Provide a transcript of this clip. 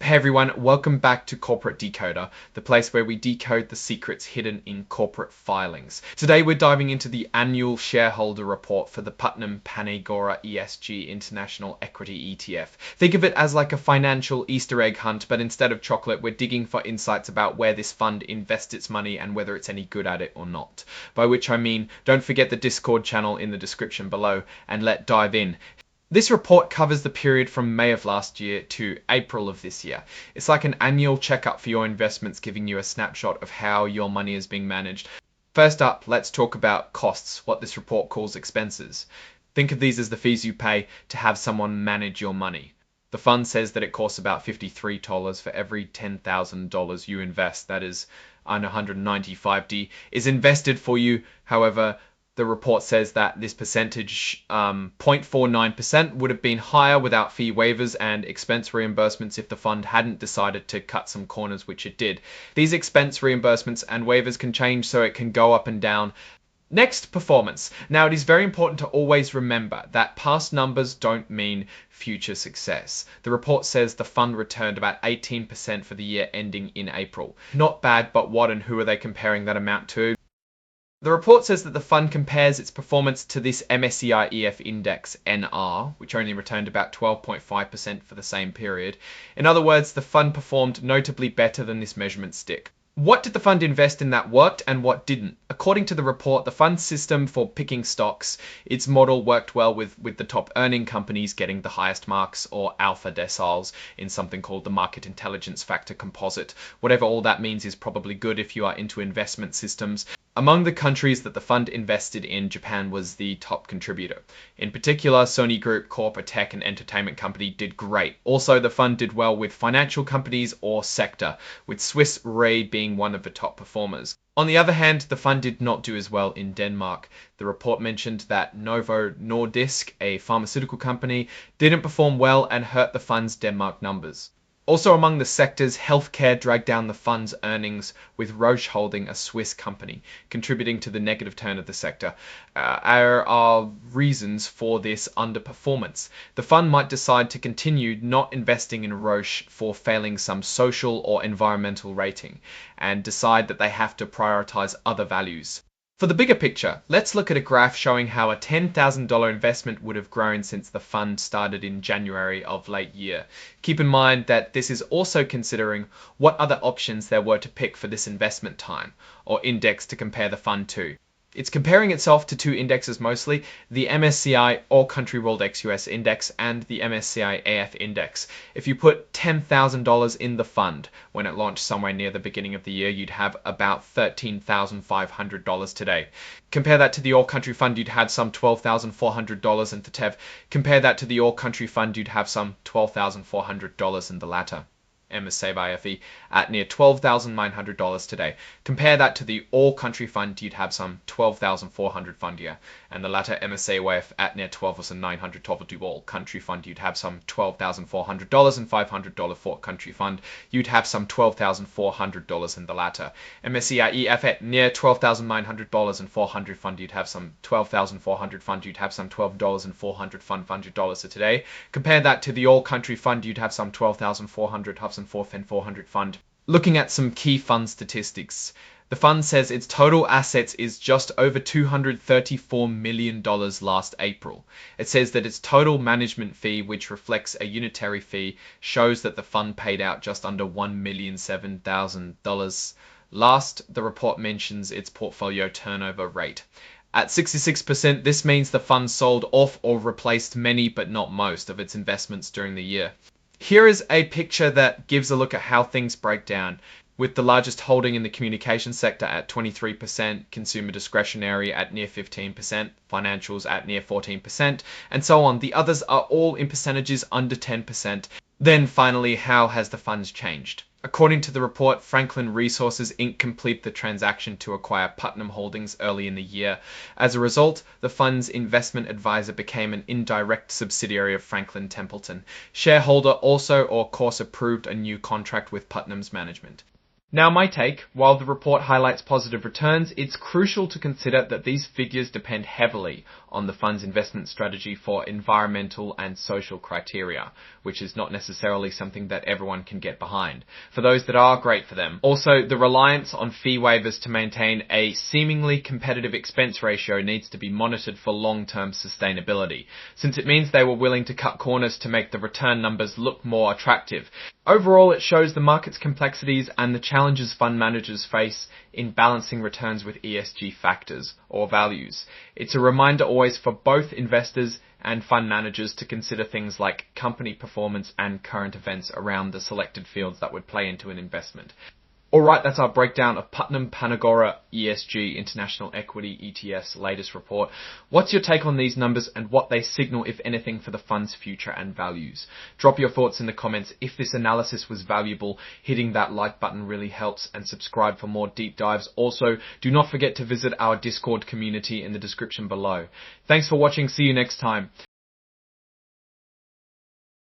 Hey everyone, welcome back to Corporate Decoder, the place where we decode the secrets hidden in corporate filings. Today we're diving into the annual shareholder report for the Putnam PanAgora ESG International Equity ETF. Think of it as like a financial Easter egg hunt, but instead of chocolate, we're digging for insights about where this fund invests its money and whether it's any good at it or not. By which I mean, don't forget the Discord channel in the description below, and let's dive in. This report covers the period from May of last year to April of this year. It's like an annual checkup for your investments, giving you a snapshot of how your money is being managed. First up, let's talk about costs, what this report calls expenses. Think of these as the fees you pay to have someone manage your money. The fund says that it costs about $53 for every $10,000 you invest. That is, $195 is invested for you. However, the report says that this percentage, 0.49%, would have been higher without fee waivers and expense reimbursements if the fund hadn't decided to cut some corners, which it did. These expense reimbursements and waivers can change, so it can go up and down. Next, performance. Now, it is very important to always remember that past numbers don't mean future success. The report says the fund returned about 18% for the year ending in April. Not bad, but what and who are they comparing that amount to? The report says that the fund compares its performance to this MSCI EF index, NR, which only returned about 12.5% for the same period. In other words, the fund performed notably better than this measurement stick. What did the fund invest in that worked and what didn't? According to the report, the fund's system for picking stocks, its model worked well with the top earning companies getting the highest marks, or alpha deciles, in something called the Market Intelligence Factor Composite. Whatever all that means is probably good if you are into investment systems. Among the countries that the fund invested in, Japan was the top contributor. In particular, Sony Group Corp, a tech and entertainment company, did great. Also, the fund did well with financial companies or sector, with Swiss Re being one of the top performers. On the other hand, the fund did not do as well in Denmark. The report mentioned that Novo Nordisk, a pharmaceutical company, didn't perform well and hurt the fund's Denmark numbers. Also among the sectors, healthcare dragged down the fund's earnings, with Roche Holding, a Swiss company, contributing to the negative turn of the sector. There are reasons for this underperformance. The fund might decide to continue not investing in Roche for failing some social or environmental rating, and decide that they have to prioritize other values. For the bigger picture, let's look at a graph showing how a $10,000 investment would have grown since the fund started in January of late year. Keep in mind that this is also considering what other options there were to pick for this investment time, or index to compare the fund to. It's comparing itself to two indexes mostly, the MSCI All Country World ex-US Index and the MSCI AF Index. If you put $10,000 in the fund when it launched somewhere near the beginning of the year, you'd have about $13,500 today. Compare that to the All Country Fund, you'd have some $12,400 in the TEV. Compare that to the All Country Fund, you'd have some $12,400 in the latter. MSCI at near $12,900 today. Compare that to the All Country Fund, you'd have some $12,400 fund year, and the latter MSCI at near $12,900 to All Country Fund, you'd have some $12,400 and $500 for Country Fund, you'd have some $12,400 in the latter. MSCI EF at near $12,900 and $400 fund, you'd have some $12,400 fund, you'd have some $12,400 fund dollars to today. Compare that to the All Country Fund, you'd have some $12,400 Hubs and 400 fund. Looking at some key fund statistics, the fund says its total assets is just over $234 million last April. It says that its total management fee, which reflects a unitary fee, shows that the fund paid out just under $1,007,000. Last, the report mentions its portfolio turnover rate. At 66%, this means the fund sold off or replaced many but not most of its investments during the year. Here is a picture that gives a look at how things break down, with the largest holding in the communication sector at 23%, consumer discretionary at near 15%, financials at near 14%, and so on. The others are all in percentages under 10%. Then finally, how has the funds changed? According to the report, Franklin Resources Inc. completed the transaction to acquire Putnam Holdings early in the year. As a result, the fund's investment advisor became an indirect subsidiary of Franklin Templeton. Shareholder also, or course, approved a new contract with Putnam's management. Now, my take, while the report highlights positive returns, it's crucial to consider that these figures depend heavily on the fund's investment strategy for environmental and social criteria, which is not necessarily something that everyone can get behind. For those that are, great for them. Also, the reliance on fee waivers to maintain a seemingly competitive expense ratio needs to be monitored for long-term sustainability, since it means they were willing to cut corners to make the return numbers look more attractive. Overall, it shows the market's complexities and the challenges fund managers face in balancing returns with ESG factors or values. It's a reminder always for both investors and fund managers to consider things like company performance and current events around the selected fields that would play into an investment. Alright, that's our breakdown of Putnam PanAgora ESG International Equity ETF's latest report. What's your take on these numbers and what they signal, if anything, for the fund's future and values? Drop your thoughts in the comments. If this analysis was valuable, hitting that like button really helps, and subscribe for more deep dives. Also, do not forget to visit our Discord community in the description below. Thanks for watching. See you next time.